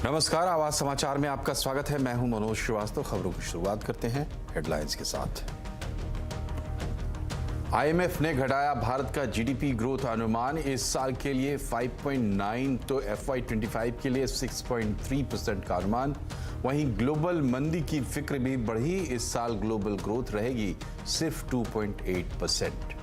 नमस्कार, आवाज समाचार में आपका स्वागत है। मैं हूं मनोज श्रीवास्तव। खबरों की शुरुआत करते हैं हेडलाइंस के साथ। आईएमएफ ने घटाया भारत का जीडीपी ग्रोथ अनुमान, इस साल के लिए 5.9 तो FY25 के लिए 6.3% का अनुमान। वहीं ग्लोबल मंदी की फिक्र भी बढ़ी, इस साल ग्लोबल ग्रोथ रहेगी सिर्फ 2.8%।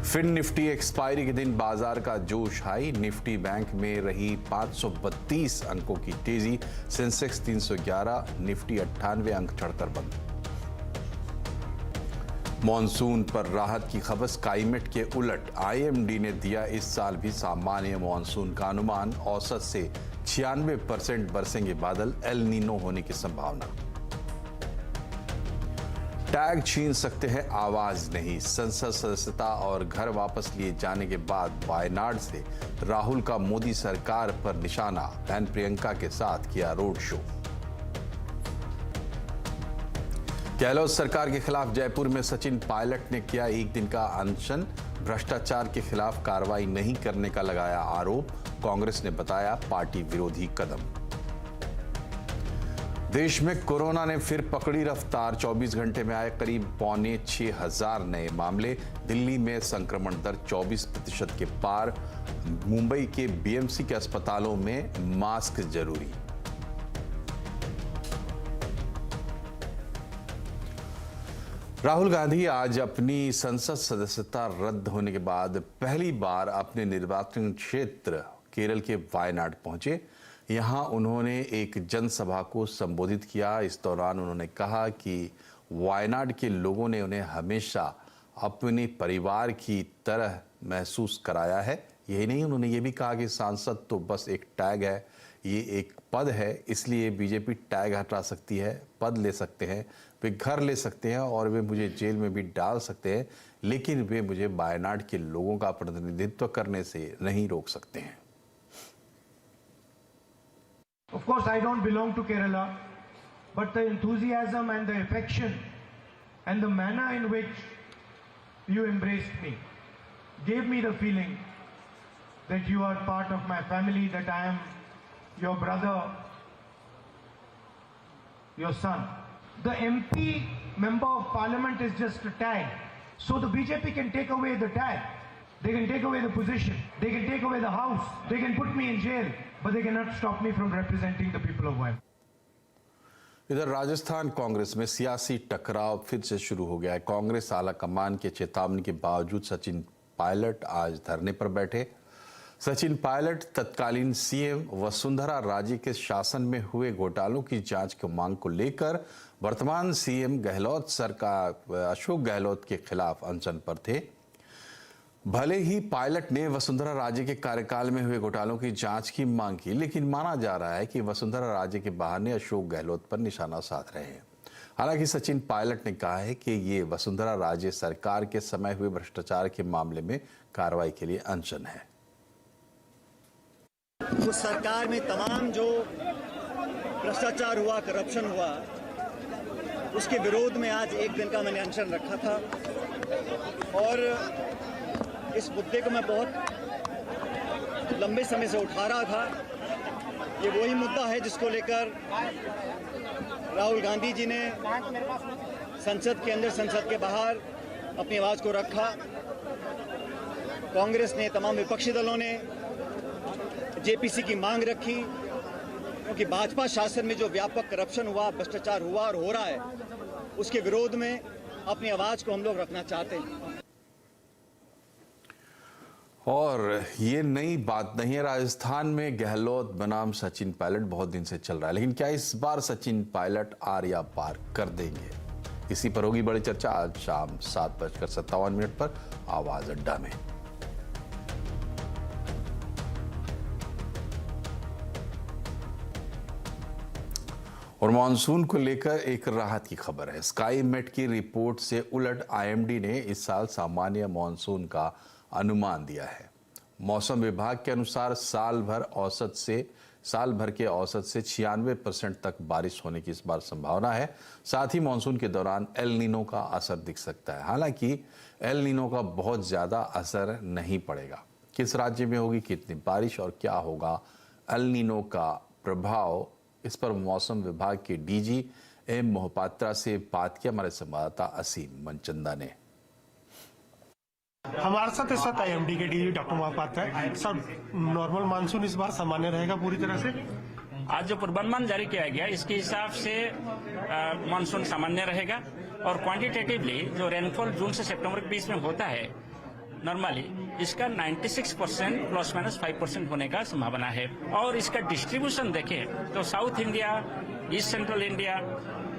फिर निफ्टी एक्सपायरी के दिन बाजार का जोश हाई, निफ्टी बैंक में रही 532 अंकों की तेजी, सेंसेक्स 311, निफ्टी 98 अंक चढ़कर बंद। मॉनसून पर राहत की खबर, स्काईमेट के उलट आईएमडी ने दिया इस साल भी सामान्य मॉनसून का अनुमान, औसत से 96% बरसेंगे बादल, एल नीनो होने की संभावना। टैग छीन सकते हैं, आवाज नहीं। संसद सदस्यता और घर वापस लिए जाने के बाद वायनाड से राहुल का मोदी सरकार पर निशाना, बहन प्रियंका के साथ किया रोड शो। गहलोत सरकार के खिलाफ जयपुर में सचिन पायलट ने किया एक दिन का अनशन, भ्रष्टाचार के खिलाफ कार्रवाई नहीं करने का लगाया आरोप, कांग्रेस ने बताया पार्टी विरोधी कदम। देश में कोरोना ने फिर पकड़ी रफ्तार, 24 घंटे में आए करीब 5,600 नए मामले, दिल्ली में संक्रमण दर 24% के पार, मुंबई के बीएमसी के अस्पतालों में मास्क जरूरी। राहुल गांधी आज अपनी संसद सदस्यता रद्द होने के बाद पहली बार अपने निर्वाचन क्षेत्र केरल के वायनाड पहुंचे। यहां उन्होंने एक जनसभा को संबोधित किया। इस दौरान उन्होंने कहा कि वायनाड के लोगों ने उन्हें हमेशा अपने परिवार की तरह महसूस कराया है। यही नहीं, उन्होंने ये भी कहा कि सांसद तो बस एक टैग है, ये एक पद है, इसलिए बीजेपी टैग हटा सकती है, पद ले सकते हैं, वे घर ले सकते हैं और वे मुझे जेल में भी डाल सकते हैं, लेकिन वे मुझे वायनाड के लोगों का प्रतिनिधित्व करने से नहीं रोक सकते हैं। Of course, I don't belong to Kerala, but the enthusiasm and the affection and the manner in which you embraced me gave me the feeling that you are part of my family, that I am your brother, your son. The MP, member of parliament, is just a tag. So the BJP can take away the tag. They can take away the position. They can take away the house. They can put me in jail. But they cannot stop me from representing the people of Wayanad. इधर राजस्थान कांग्रेस में सियासी टकराव फिर से शुरू हो गया है। कांग्रेस आला कमान के चेतावनी के बावजूद सचिन पायलट आज धरने पर बैठे। सचिन पायलट तत्कालीन सीएम वसुंधरा राजे के शासन में हुए घोटालों की जांच की मांग को लेकर वर्तमान सीएम गहलोत सरकार अशोक गहलोत के खिलाफ अनशन पर थे। भले ही पायलट ने वसुंधरा राजे के कार्यकाल में हुए घोटालों की जांच की मांग की, लेकिन माना जा रहा है कि वसुंधरा राजे के बहाने अशोक गहलोत पर निशाना साध रहे हैं। हालांकि सचिन पायलट ने कहा है कि ये वसुंधरा राजे सरकार के समय हुए भ्रष्टाचार के मामले में कार्रवाई के लिए अनशन है। उस सरकार में तमाम जो भ्रष्टाचार हुआ, करप्शन हुआ, उसके विरोध में आज एक दिन का मैंने अनशन रखा था और इस मुद्दे को मैं बहुत लंबे समय से उठा रहा था। ये वही मुद्दा है जिसको लेकर राहुल गांधी जी ने संसद के अंदर, संसद के बाहर अपनी आवाज को रखा। कांग्रेस ने, तमाम विपक्षी दलों ने जेपीसी की मांग रखी, क्योंकि भाजपा शासन में जो व्यापक करप्शन हुआ, भ्रष्टाचार हुआ और हो रहा है, उसके विरोध में अपनी आवाज को हम लोग रखना चाहते हैं। और ये नई बात नहीं है, राजस्थान में गहलोत बनाम सचिन पायलट बहुत दिन से चल रहा है, लेकिन क्या इस बार सचिन पायलट आर या पार कर देंगे? इसी पर होगी बड़ी चर्चा आज शाम 7:57 पर आवाज अड्डा में। और मानसून को लेकर एक राहत की खबर है। स्काईमेट की रिपोर्ट से उलट आईएमडी ने इस साल सामान्य मानसून का अनुमान दिया है। मौसम विभाग के अनुसार साल भर के औसत से 96% तक बारिश होने की इस बार संभावना है। साथ ही मानसून के दौरान एल नीनो का असर दिख सकता है। हालांकि एल नीनो का बहुत ज्यादा असर नहीं पड़ेगा। किस राज्य में होगी कितनी बारिश और क्या होगा एल नीनो का प्रभाव, इस पर मौसम विभाग के डीजी एम मोहपात्रा से बात की हमारे संवाददाता असीम मनचंदा ने। हमारे साथ इस वक्त आईएमडी के डीजी डॉक्टर मोहपात्रा है। सर, नॉर्मल मानसून इस बार सामान्य रहेगा पूरी तरह से? आज जो पूर्वानुमान जारी किया गया इसके हिसाब से मानसून सामान्य रहेगा और क्वांटिटेटिवली जो रेनफॉल जून से सितंबर के बीच में होता है नॉर्मली इसका 96% प्लस माइनस 5% होने का संभावना है। और इसका डिस्ट्रीब्यूशन देखें तो south India, east central India,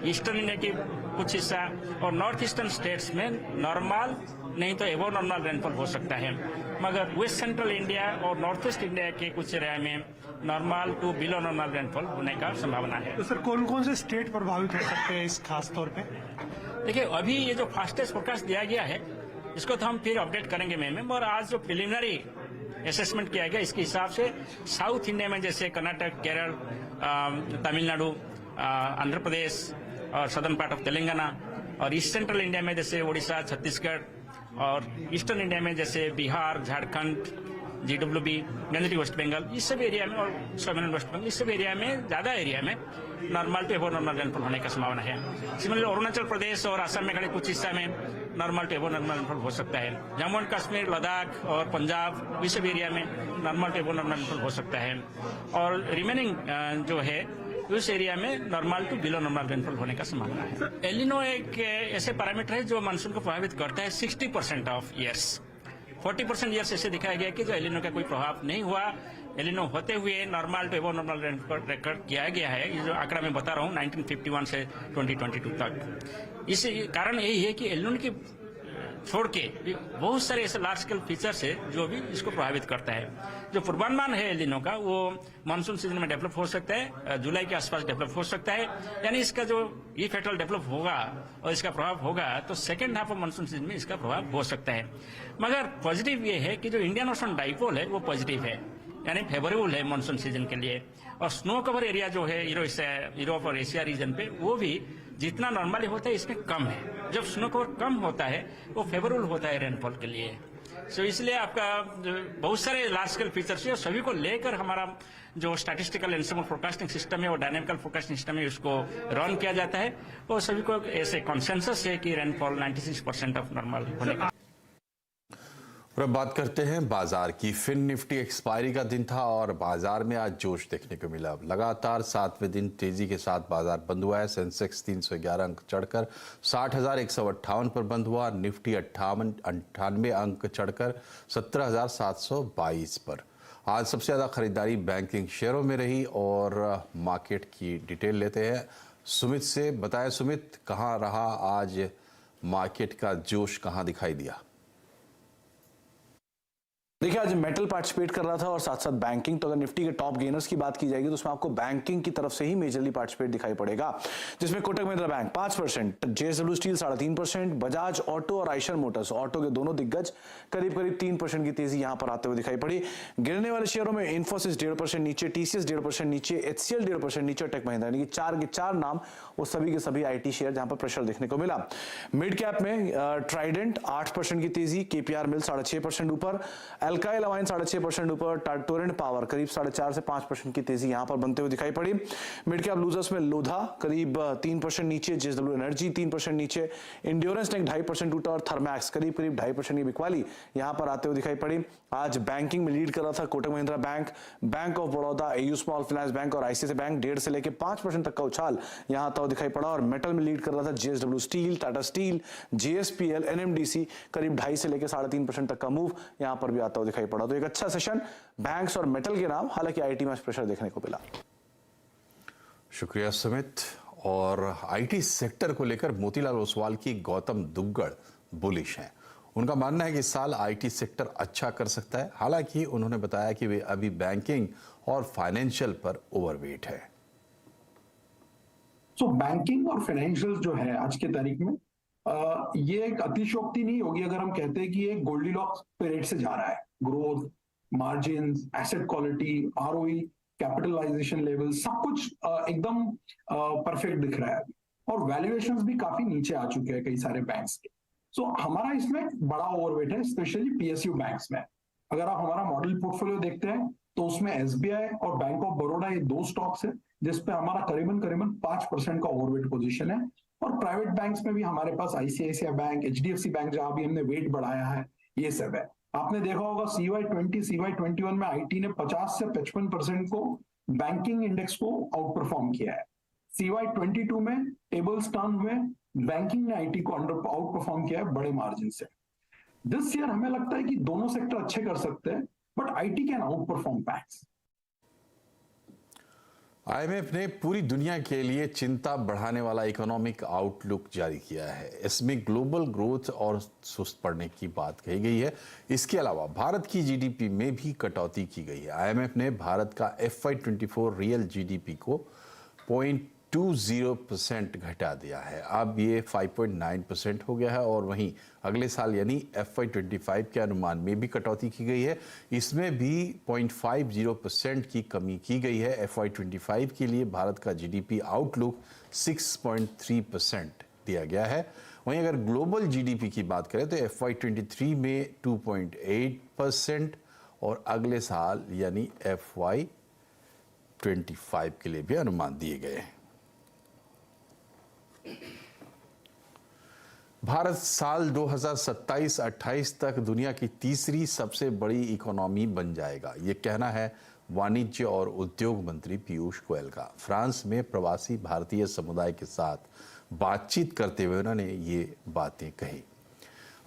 eastern India की कुछ हिस्सा और नॉर्थ ईस्टर्न स्टेट्स में नॉर्मल नहीं तो एबो नॉर्मल रेनफॉल हो सकता है, मगर वेस्ट सेंट्रल इंडिया और नॉर्थ ईस्ट इंडिया के कुछ एरिया में normal to below normal rainfall होने का संभावना है। तो सर, कौन कौन से स्टेट प्रभावित हो सकते हैं इस खास तौर पे? देखिए, अभी ये जो फास्टेस्ट फोरकास्ट दिया गया है इसको तो हम फिर अपडेट करेंगे मैम। और आज जो प्रिलिमिनरी असेसमेंट किया गया इसके हिसाब से साउथ इंडिया में जैसे कर्नाटक, केरल, तमिलनाडु, आंध्र प्रदेश और सदर्न पार्ट ऑफ तेलंगाना, और ईस्ट सेंट्रल इंडिया में जैसे उड़ीसा, छत्तीसगढ़, और ईस्टर्न इंडिया में जैसे बिहार, झारखंड, GWB, गंजटी वेस्ट बंगाल, इस सब एरिया में, और सोमेन वेस्ट बंगाल, इस सब एरिया में ज्यादा एरिया में नॉर्मल टू एबो नॉर्मल रेनफॉल होने का संभावना है। सिमिलरली अरुणाचल प्रदेश और असम में कुछ हिस्सा में नॉर्मल टू एबो नॉर्मल रेनफॉल हो सकता है। जम्मू एंड कश्मीर, लद्दाख और पंजाब, इस सब एरिया में नॉर्मल टू एबो नॉर्मल रेनफॉल हो सकता है। और रिमेनिंग जो है उस एरिया में normal to below normal rainfall होने का संभावना है। एल नीनो एक ऐसे पैरामीटर है जो मानसून को प्रभावित करता है 60% ऑफ ईयर्स। 40% ईयर्स ऐसे दिखाया गया कि जो एल नीनो का कोई प्रभाव नहीं हुआ। एल नीनो होते हुए नॉर्मल टू एबो नॉर्मल रेनफॉल रिकॉर्ड किया गया है। ये जो आंकड़ा मैं बता रहा हूँ 1951 से 2022 तक। इस कारण यही है कि एल नीनो की छोड़ के बहुत सारे ऐसे लार्ज स्केल फीचर्स है जो भी इसको प्रभावित करता है। जो पूर्वानुमान है एल नीनो का वो मानसून सीजन में डेवलप हो सकता है, जुलाई के आसपास डेवलप हो सकता है। यानी इसका जो इफेक्ट डेवलप होगा और इसका प्रभाव होगा तो second half of monsoon season में इसका प्रभाव हो सकता है। मगर पॉजिटिव ये है कि जो इंडियन ओशन डाइपोल है वो पॉजिटिव है, यानी फेवरेबल है मानसून सीजन के लिए। और स्नो कवर एरिया जो है यूरोप और एशिया रीजन पे वो भी जितना नॉर्मली होता है इसमें कम है। जब स्नो कवर कम होता है वो फेवरेबल होता है रेनफॉल के लिए। सो इसलिए आपका बहुत सारे लार्ज स्केल फीचर्स है और सभी को लेकर हमारा जो स्टैटिस्टिकल इंस्ट्रूमेंट फोरकास्टिंग सिस्टम है और डायनेमिकल फोरकास्टिंग सिस्टम है उसको रन किया जाता है और सभी को ऐसे कॉन्सेंसस है कि रेनफॉल 96% ऑफ नॉर्मल होने का। और अब बात करते हैं बाजार की। फिन निफ्टी एक्सपायरी का दिन था और बाजार में आज जोश देखने को मिला। लगातार 7वें दिन तेजी के साथ बाजार बंद हुआ है। सेंसेक्स 311 अंक चढ़कर 60,158 पर बंद हुआ। निफ्टी 98 अंक चढ़कर 17,722 पर। आज सबसे ज्यादा खरीदारी बैंकिंग शेयरों में रही और मार्केट की डिटेल लेते हैं सुमित से। बताएं सुमित, कहां रहा आज मार्केट का जोश, कहां दिखाई दिया? देखिए, आज मेटल पार्टिसिपेट कर रहा था और साथ साथ बैंकिंग। तो अगर निफ्टी के टॉप गेनर्स की बात की जाएगी तो उसमें आपको बैंकिंग की तरफ से ही मेजरली पार्टिसिपेट दिखाई पड़ेगा, जिसमें Kotak Mahindra bank 5%, JSW steel 3.5%, Bajaj auto और आइशर मोटर्स ऑटो के दोनों दिग्गज करीब 3% की तेजी यहां पर आते हुए दिखाई पड़ी। गिरने वाले शेयरों में इन्फोसिस 1.5% नीचे, TCS 1.5% नीचे, HCL 1.5% नीचे और टेक महिंद्रा, यानी कि चार के चार नाम वो सभी के सभी IT शेयर जहां पर प्रेशर देखने को मिला। मिड कैप में ट्राइडेंट 8% की तेजी, KPR मिल 6.5% ऊपर, अल्काइल अमाइन 6.5% ऊपर, टोरेंट पावर करीब 4.5 से 5% की तेजी यहां पर बनते हुए दिखाई पड़ी। मिड कैप लूजर्स में लोधा करीब 3% नीचे, JSW एनर्जी 3% नीचे, इंड्योरेंस टेक 2.5% ऊपर और थर्मैक्स करीब 2.5% की बिकवाली यहां पर आते हुए दिखाई पड़ी। आज बैंकिंग में लीड कर रहा था Kotak Mahindra bank, bank of Baroda, AU small finance bank और ICICI बैंक 1.5 से लेकर 5% तक का उछाल यहां आता हुआ दिखाई पड़ा। और मेटल में लीड कर रहा था JSW steel, Tata steel, JSPL, NMDC करीब 2.5 से लेकर 3.5% तक का मूव यहां पर भी आता हुआ दिखाई पड़ा। तो एक अच्छा सेशन बैंक्स और मेटल के नाम, हालांकि IT में प्रेशर देखने को मिला। शुक्रिया सुमित। और IT सेक्टर को लेकर मोतीलाल ओसवाल की गौतम दुग्गड़ बुलिश हैं। उनका मानना है कि इस साल IT सेक्टर अच्छा कर सकता है। हालांकि उन्होंने बताया कि वे अभी बैंकिंग और फाइनेंशियल पर ओवरवेट है। तो बैंकिंग और फाइनेंशियल जो है आज के तारीख में ये एक अतिशयोक्ति नहीं होगी अगर हम कहते हैं कि ये गोल्डीलॉक्स पीरियड से जा रहा है। Growth, margin, asset quality, ROE, capitalisation level सब कुछ एकदम परफेक्ट दिख रहा है और वैल्यूएशंस भी काफी नीचे आ चुके हैं कई सारे बैंक्स के। सो हमारा इसमें बड़ा ओवरवेट है, स्पेशली PSU बैंक्स में। अगर आप हमारा मॉडल पोर्टफोलियो देखते हैं तो उसमें एसबीआई और बैंक ऑफ बड़ौदा ये दो स्टॉक्स है जिसपे हमारा करीबन 5% का ओवरवेट पोजीशन है। और प्राइवेट बैंक्स में भी हमारे पास आईसीआईसीआई बैंक, एचडीएफसी बैंक, जहां भी हमने वेट बढ़ाया है, ये सब है। आपने देखा होगा CY20 CY21 में आईटी ने 50 से 55% को बैंकिंग इंडेक्स को आउट परफॉर्म किया है। CY22 में टेबल्स टर्न हुए, बैंकिंग ने आईटी को आउट परफॉर्म किया है बड़े मार्जिन से। दिस ईयर हमें लगता है कि दोनों सेक्टर अच्छे कर सकते हैं, but IT can out perform banks. IMF ने पूरी दुनिया के लिए चिंता बढ़ाने वाला इकोनॉमिक आउटलुक जारी किया है। इसमें ग्लोबल ग्रोथ और सुस्त पड़ने की बात कही गई है। इसके अलावा भारत की जीडीपी में भी कटौती की गई है। आईएमएफ ने भारत का FY24 रियल जीडीपी को 0.20% घटा दिया है। अब ये 5.9% हो गया है और वहीं अगले साल यानी FY25 के अनुमान में भी कटौती की गई है। इसमें भी 0.50% की कमी की गई है। FY25 के लिए भारत का जीडीपी आउटलुक 6.3% दिया गया है। वहीं अगर ग्लोबल जीडीपी की बात करें तो FY23 में 2.8% और अगले साल यानी FY25 के लिए भी अनुमान दिए गए हैं। भारत साल 2027-28 तक दुनिया की तीसरी सबसे बड़ी इकोनॉमी बन जाएगा, ये कहना है वाणिज्य और उद्योग मंत्री पीयूष गोयल का। फ्रांस में प्रवासी भारतीय समुदाय के साथ बातचीत करते हुए उन्होंने ये बातें कही।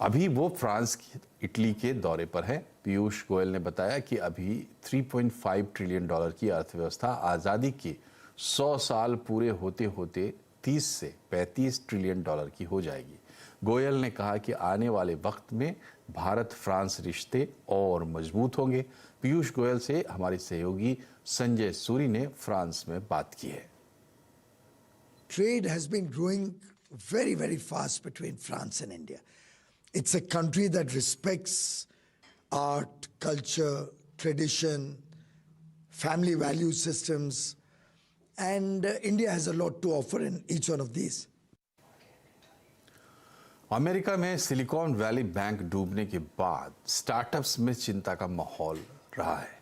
अभी वो फ्रांस की इटली के दौरे पर हैं। पीयूष गोयल ने बताया कि अभी $3.5 ट्रिलियन की अर्थव्यवस्था आज़ादी के 100 साल पूरे होते होते 30 से 35 ट्रिलियन की हो जाएगी। गोयल ने कहा कि आने वाले वक्त में भारत फ्रांस रिश्ते और मजबूत होंगे। पीयूष गोयल से हमारे सहयोगी संजय सूरी ने फ्रांस में बात की है। Trade has been growing very, very fast between France and India. It's a country that respects art, culture, tradition, family value systems, and India has a lot to offer in each one of these. America में silicon valley bank डूबने के बाद startups में चिंता का माहौल रहा है।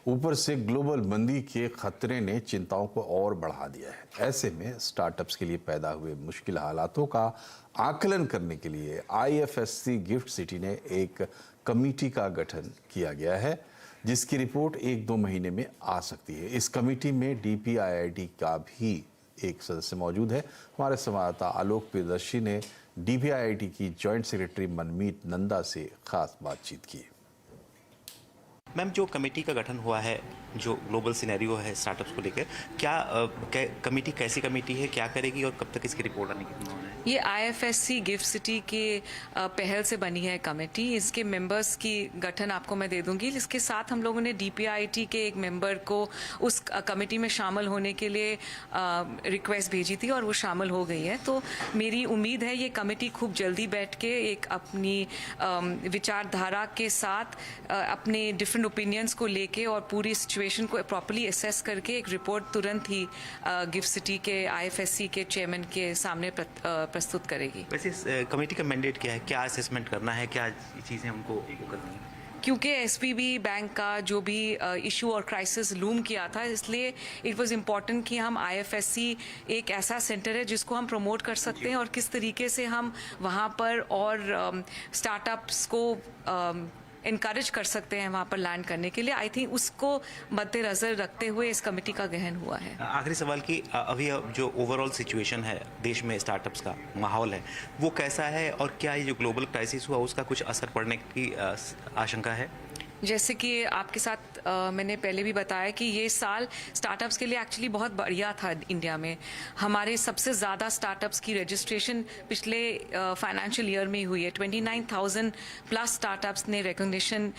ऊपर से ग्लोबल मंदी के खतरे ने चिंताओं को और बढ़ा दिया है। ऐसे में स्टार्टअप्स के लिए पैदा हुए मुश्किल हालातों का आकलन करने के लिए IFSC गिफ्ट सिटी ने एक कमेटी का गठन किया गया है, जिसकी रिपोर्ट 1-2 महीने में आ सकती है। इस कमेटी में DPIIT का भी एक सदस्य मौजूद है। हमारे संवाददाता आलोक प्रियदर्शी ने DPIIT की जॉइंट सेक्रेटरी मनमीत नंदा से खास बातचीत की। मैम, जो कमेटी का गठन हुआ है, जो ग्लोबल सिनेरियो है स्टार्टअप्स को लेकर, क्या कमेटी कैसी कमेटी है, क्या करेगी और कब तक इसकी रिपोर्ट आने की संभावना है? ये IFSC गिफ्ट सिटी के पहल से बनी है कमेटी। इसके मेंबर्स की गठन आपको मैं दे दूंगी। इसके साथ हम लोगों ने DPIIT के एक मेंबर को उस कमेटी में शामिल होने के लिए रिक्वेस्ट भेजी थी और वो शामिल हो गई है। तो मेरी उम्मीद है ये कमेटी खूब जल्दी बैठ के एक अपनी विचारधारा के साथ अपने डिफरेंट ओपिनियंस को लेके और पूरी सिचुएशन को प्रॉपर्ली असेस करके एक रिपोर्ट तुरंत ही गिफ्ट सिटी के IFSC के चेयरमैन के सामने प्रस्तुत करेगी। वैसे इस कमेटी का मैंडेट क्या है, क्या असेसमेंट करना है, क्या चीज़ें हमको करनी है? क्योंकि SVB बैंक का जो भी इशू और क्राइसिस लूम किया था, इसलिए इट वाज इम्पॉर्टेंट कि हम IFSC एक ऐसा सेंटर है जिसको हम प्रमोट कर सकते हैं और किस तरीके से हम वहाँ पर और स्टार्टअप्स को इनकरेज कर सकते हैं वहाँ पर लैंड करने के लिए। आई थिंक उसको मद्देनजर रखते हुए इस कमेटी का गठन हुआ है। आखिरी सवाल कि अभी जो ओवरऑल सिचुएशन है देश में, स्टार्टअप्स का माहौल है, वो कैसा है और क्या ये जो ग्लोबल क्राइसिस हुआ उसका कुछ असर पड़ने की आशंका है? जैसे कि आपके साथ मैंने पहले भी बताया कि ये साल स्टार्टअप्स के लिए एक्चुअली बहुत बढ़िया था। इंडिया में हमारे सबसे ज़्यादा स्टार्टअप्स की रजिस्ट्रेशन पिछले फाइनेंशियल ईयर में हुई है। 29,000 प्लस स्टार्टअप्स ने रिकॉग्निशन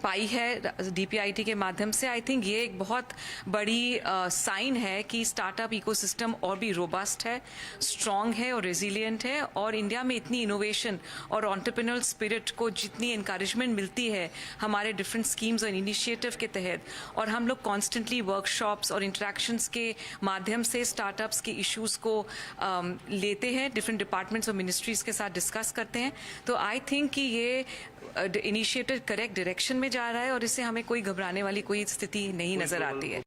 पाई है DPIIT के माध्यम से। आई थिंक ये एक बहुत बड़ी साइन है कि स्टार्टअप इकोसिस्टम और भी रोबस्ट है, स्ट्रॉन्ग है और रेजिलिएंट है। और इंडिया में इतनी इनोवेशन और एंटरप्रेन्योरल स्पिरिट को जितनी इंकरेजमेंट मिलती है हमारे डिफरेंट स्कीम्स और इनिशिएटिव के तहत, और हम लोग कॉन्स्टेंटली वर्कशॉप्स और इंटरेक्शंस के माध्यम से स्टार्टअप्स के इश्यूज़ को लेते हैं, डिफरेंट डिपार्टमेंट्स और मिनिस्ट्रीज़ के साथ डिस्कस करते हैं। तो आई थिंक कि ये इनिशिएटिव करेक्ट डायरेक्शन में जा रहा है और इससे हमें कोई घबराने वाली कोई स्थिति नहीं नजर आती है।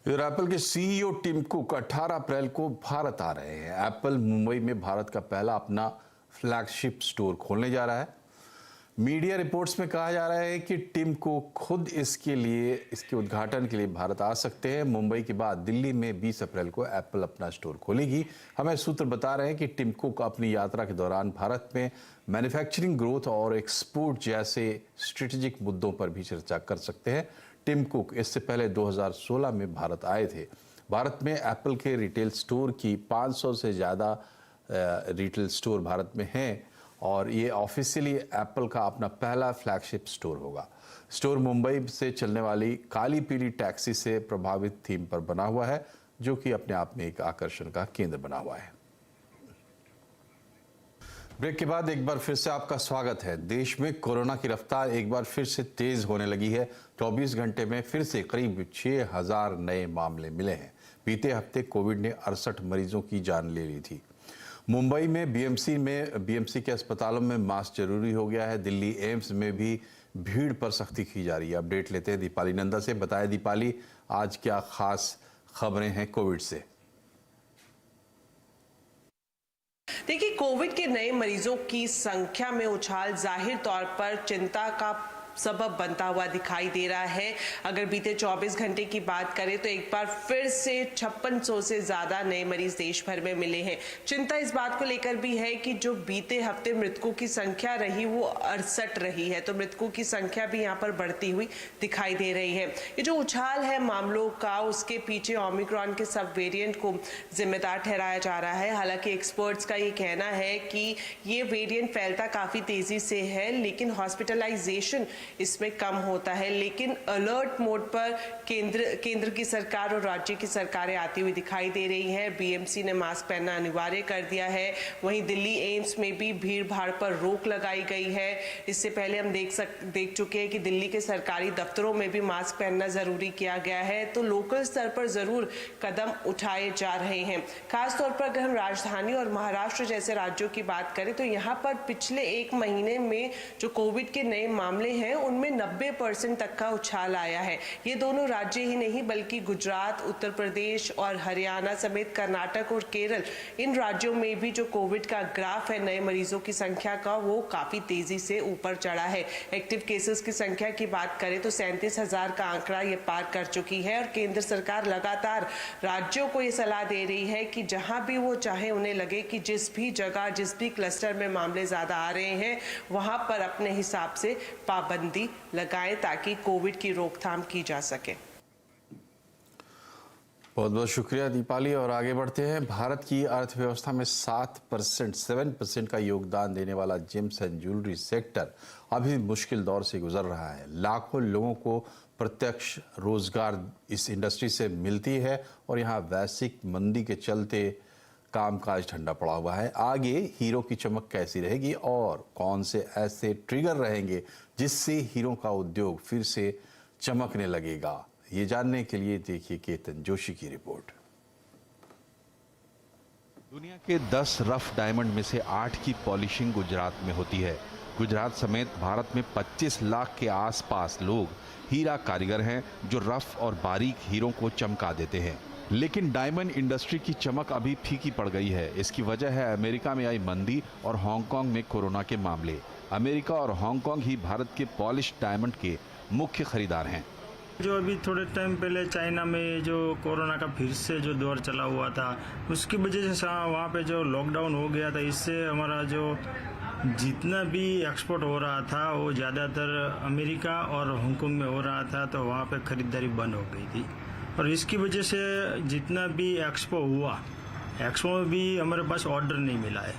इधर एप्पल के सीईओ टिम कुक 18 अप्रैल को भारत आ रहे हैं। एप्पल मुंबई में भारत का पहला अपना फ्लैगशिप स्टोर खोलने जा रहा है। मीडिया रिपोर्ट्स में कहा जा रहा है कि टिम कुक खुद इसके उद्घाटन के लिए भारत आ सकते हैं। मुंबई के बाद दिल्ली में 20 अप्रैल को एप्पल अपना स्टोर खोलेगी। हमें सूत्र बता रहे हैं कि टिम कुक अपनी यात्रा के दौरान भारत में मैन्युफैक्चरिंग ग्रोथ और एक्सपोर्ट जैसे स्ट्रेटेजिक मुद्दों पर भी चर्चा कर सकते हैं। टिम कुक इससे पहले 2016 में भारत आए थे। भारत में एप्पल के रिटेल स्टोर की 500 से ज़्यादा रिटेल स्टोर भारत में हैं और ये ऑफिशियली एप्पल का अपना पहला फ्लैगशिप स्टोर होगा। स्टोर मुंबई से चलने वाली काली पीली टैक्सी से प्रभावित थीम पर बना हुआ है, जो कि अपने आप में एक आकर्षण का केंद्र बना हुआ है। ब्रेक के बाद एक बार फिर से आपका स्वागत है। देश में कोरोना की रफ्तार एक बार फिर से तेज होने लगी है। 24 घंटे में फिर से करीब 6000 नए मामले मिले हैं। बीते हफ्ते कोविड ने 68 मरीजों की जान ले ली थी। मुंबई में बीएमसी के अस्पतालों में मास्क जरूरी हो गया है। दिल्ली एम्स में भी भीड़ पर सख्ती की जा रही है। अपडेट लेते हैं दीपाली नंदा से। बताएं दीपाली, आज क्या खास खबरें हैं कोविड से? देखिए, कोविड के नए मरीजों की संख्या में उछाल जाहिर तौर पर चिंता का सबब बनता हुआ दिखाई दे रहा है। अगर बीते 24 घंटे की बात करें तो एक बार फिर से 5600 से ज्यादा नए मरीज देश भर में मिले हैं। चिंता इस बात को लेकर भी है कि जो बीते हफ्ते मृतकों की संख्या रही वो 68 रही है, तो मृतकों की संख्या भी यहाँ पर बढ़ती हुई दिखाई दे रही है। ये जो उछाल है मामलों का, उसके पीछे ओमिक्रॉन के सब वेरिएंट को जिम्मेदार ठहराया जा रहा है। हालांकि एक्सपर्ट्स का ये कहना है कि ये वेरिएंट फैलता काफी तेजी से है, लेकिन हॉस्पिटलाइजेशन इसमें कम होता है। लेकिन अलर्ट मोड पर केंद्र की सरकार और राज्य की सरकारें आती हुई दिखाई दे रही हैं। बीएमसी ने मास्क पहनना अनिवार्य कर दिया है। वहीं दिल्ली एम्स में भी भीड़ भाड़ पर रोक लगाई गई है। इससे पहले हम देख चुके हैं कि दिल्ली के सरकारी दफ्तरों में भी मास्क पहनना जरूरी किया गया है। तो लोकल स्तर पर जरूर कदम उठाए जा रहे हैं। खासतौर पर अगर हम राजधानी और महाराष्ट्र जैसे राज्यों की बात करें तो यहाँ पर पिछले एक महीने में जो कोविड के नए मामले हैं उनमें 90% तक का उछाल आया है। ये दोनों राज्य ही नहीं बल्कि गुजरात, उत्तर प्रदेश और हरियाणा समेत कर्नाटक और केरल, इन राज्यों में भी जो कोविड का ग्राफ है नए मरीजों की संख्या का, वो काफी तेजी से ऊपर चढ़ा है। एक्टिव केसेस की संख्या की बात करें तो 37,000 का आंकड़ा ये पार कर चुकी है और केंद्र सरकार लगातार राज्यों को ये सलाह दे रही है कि जहां भी वो चाहे, उन्हें लगे कि जिस भी जगह, जिस भी क्लस्टर में मामले ज्यादा आ रहे हैं वहां पर अपने हिसाब से पाबंदी लगाएं ताकि कोविड की रोकथाम की जा सके। बहुत बहुत शुक्रिया दीपाली। और आगे बढ़ते हैं। भारत की अर्थव्यवस्था में 7% का योगदान देने वाला जेम्स एंड ज्वेलरी सेक्टर अभी मुश्किल दौर से गुजर रहा है। लाखों लोगों को प्रत्यक्ष रोजगार इस इंडस्ट्री से मिलती है और यहाँ वैश्विक मंदी के चलते कामकाज ठंडा पड़ा हुआ है। आगे हीरो की चमक कैसी रहेगी और कौन से ऐसे ट्रिगर रहेंगे जिससे हीरो का उद्योग फिर से चमकने लगेगा, ये जानने के लिए देखिए केतन जोशी की रिपोर्ट। दुनिया के 10 रफ डायमंड में से 8 की पॉलिशिंग गुजरात में होती है। गुजरात समेत भारत में 25 लाख के आसपास लोग हीरा कारीगर हैं जो रफ और बारीक हीरों को चमका देते हैं। लेकिन डायमंड इंडस्ट्री की चमक अभी फीकी पड़ गई है। इसकी वजह है अमेरिका में आई मंदी और हांगकांग में कोरोना के मामले। अमेरिका और हांगकांग ही भारत के पॉलिश डायमंड के मुख्य खरीदार हैं। जो अभी थोड़े टाइम पहले चाइना में जो कोरोना का फिर से जो दौर चला हुआ था, उसकी वजह से वहाँ पे जो लॉकडाउन हो गया था, इससे हमारा जो जितना भी एक्सपोर्ट हो रहा था वो ज़्यादातर अमेरिका और हांगकांग में हो रहा था, तो वहाँ पे खरीदारी बंद हो गई थी। और इसकी वजह से जितना भी एक्सपो हुआ, एक्सपो में भी हमारे पास ऑर्डर नहीं मिला है,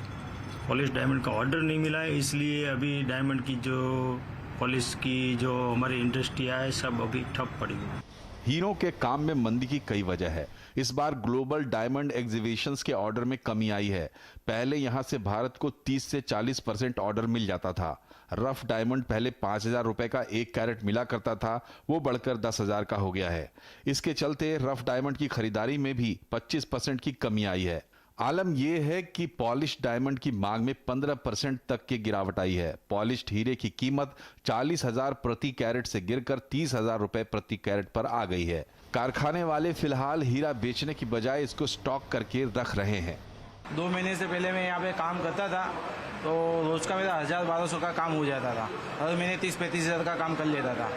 पॉलिश डायमंड का ऑर्डर नहीं मिला है। इसलिए अभी डायमंड की जो पॉलिश की जो हमारी इंडस्ट्री है सब अभी ठप पड़ी हुई। हीरो के काम में मंदी की कई वजह है। इस बार ग्लोबल डायमंड एग्जीबिशंस के ऑर्डर में कमी आई है। पहले यहां से भारत को 30 से 40% ऑर्डर मिल जाता था। रफ डायमंड पहले 5,000 रुपए का 1 कैरेट मिला करता था, वो बढ़कर 10,000 का हो गया है। इसके चलते रफ डायमंड की खरीदारी में भी 25% की कमी आई है। आलम यह है कि पॉलिश डायमंड की मांग में 15% तक की गिरावट आई है। पॉलिश्ड हीरे की कीमत 40,000 प्रति कैरेट से गिरकर 30,000 रुपए प्रति कैरेट पर आ गई है। कारखाने वाले फिलहाल हीरा बेचने की बजाय इसको स्टॉक करके रख रहे हैं। 2 महीने से पहले मैं यहाँ पे काम करता था तो रोज का मेरा 1,000-1,200 का काम हो जाता था। हर महीने 30-35 हज़ार का काम कर लेता था।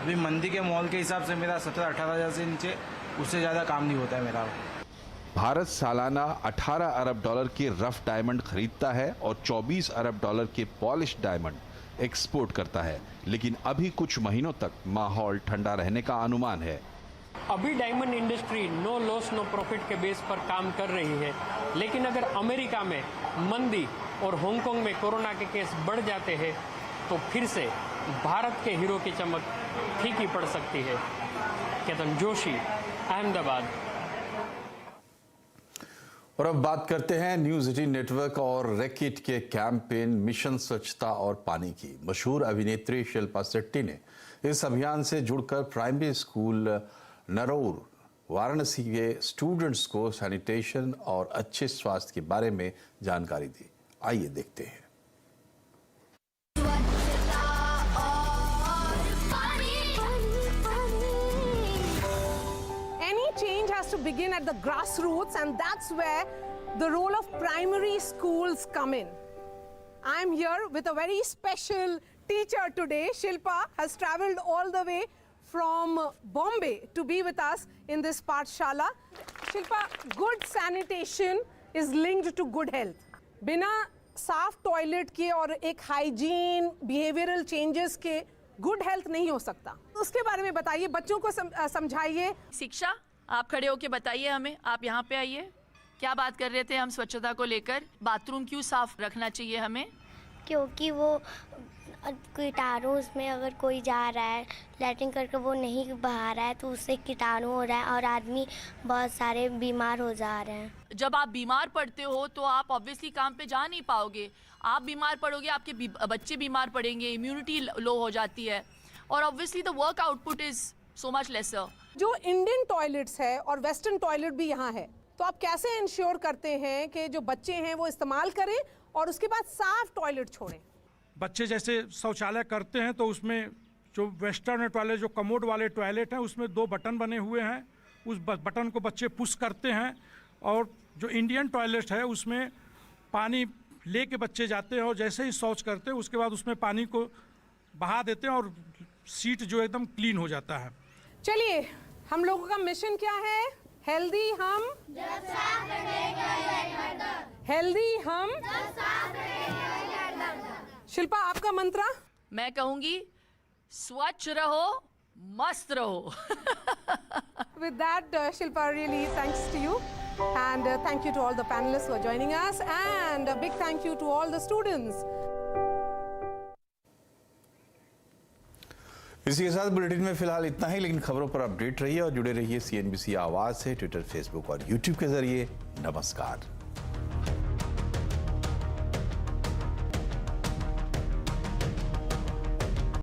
अभी मंदी के मॉल के हिसाब से मेरा 17-18 हज़ार से नीचे उससे ज़्यादा काम नहीं होता है मेरा। भारत सालाना 18 अरब डॉलर के रफ डायमंड खरीदता है और 24 अरब डॉलर के पॉलिश डायमंड एक्सपोर्ट करता है, लेकिन अभी कुछ महीनों तक माहौल ठंडा रहने का अनुमान है। अभी diamond industry no loss no profit के बेस पर काम कर रही है, लेकिन अगर अमेरिका में मंदी और हांगकांग में कोरोना के केस बढ़ जाते हैं तो फिर से भारत के हीरो की चमक फीकी पड़ सकती है। केतन जोशी, अहमदाबाद। और अब बात करते हैं न्यूज़ 18 नेटवर्क और रैकेट के कैंपेन मिशन स्वच्छता और पानी की। मशहूर अभिनेत्री शिल्पा शेट्टी ने इस अभियान से जुड़कर प्राइमरी स्कूल नरौर वाराणसी के स्टूडेंट्स को सैनिटेशन और अच्छे स्वास्थ्य के बारे में जानकारी दी। आइए देखते हैं। Change has to begin at the grassroots, and that's where the role of primary schools come in. I'm here with a very special teacher today. Shilpa has traveled all the way from Bombay to be with us in this Pathshala. Shilpa, good sanitation is linked to good health. बिना साफ toilet के और एक hygiene behavioural changes के good health नहीं हो सकता। उसके बारे में बताइए, बच्चों को समझाइए। शिक्षा, आप खड़े होके बताइए हमें, आप यहाँ पे आइए। क्या बात कर रहे थे हम स्वच्छता को लेकर? बाथरूम क्यों साफ रखना चाहिए हमें? क्योंकि वो कीटाणु उसमें अगर कोई जा रहा है लैट्रिन करके वो नहीं बहा रहा है तो उससे कीटाणु हो रहा है और आदमी बहुत सारे बीमार हो जा रहे हैं। जब आप बीमार पड़ते हो तो आप ऑब्वियसली काम पे जा नहीं पाओगे। आप बीमार पड़ोगे, आपके बच्चे बीमार पड़ेंगे, इम्यूनिटी लो हो जाती है और obviously the work output is so much laser. जो इंडियन टॉयलेट्स है और वेस्टर्न टॉयलेट भी यहाँ है, तो आप कैसे इंश्योर करते हैं कि जो बच्चे हैं वो इस्तेमाल करें और उसके बाद साफ टॉयलेट छोड़ें? बच्चे जैसे शौचालय करते हैं तो उसमें जो वेस्टर्न टॉयलेट, जो कमोड वाले टॉयलेट हैं, उसमें 2 बटन बने हुए हैं। उस बटन को बच्चे पुश करते हैं और जो इंडियन टॉयलेट है उसमें पानी लेके बच्चे जाते हैं और जैसे ही शौच करते हैं उसके बाद उसमें पानी को बहा देते हैं और सीट जो एकदम क्लीन हो जाता है। चलिए, हम लोगों का मिशन क्या है? हेल्दी हम, हेल्दी हम। शिल्पा, आपका मंत्र? मैं कहूंगी स्वच्छ रहो, मस्त रहो। With that, Shilpa, really thanks to you, and thank you to all the panelists for joining us, and a big thank you to all the students. इसी के साथ बुलेटिन में फिलहाल इतना ही, लेकिन खबरों पर अपडेट रहिए और जुड़े रहिए CNBC आवाज से ट्विटर, फेसबुक और YouTube के जरिए। नमस्कार।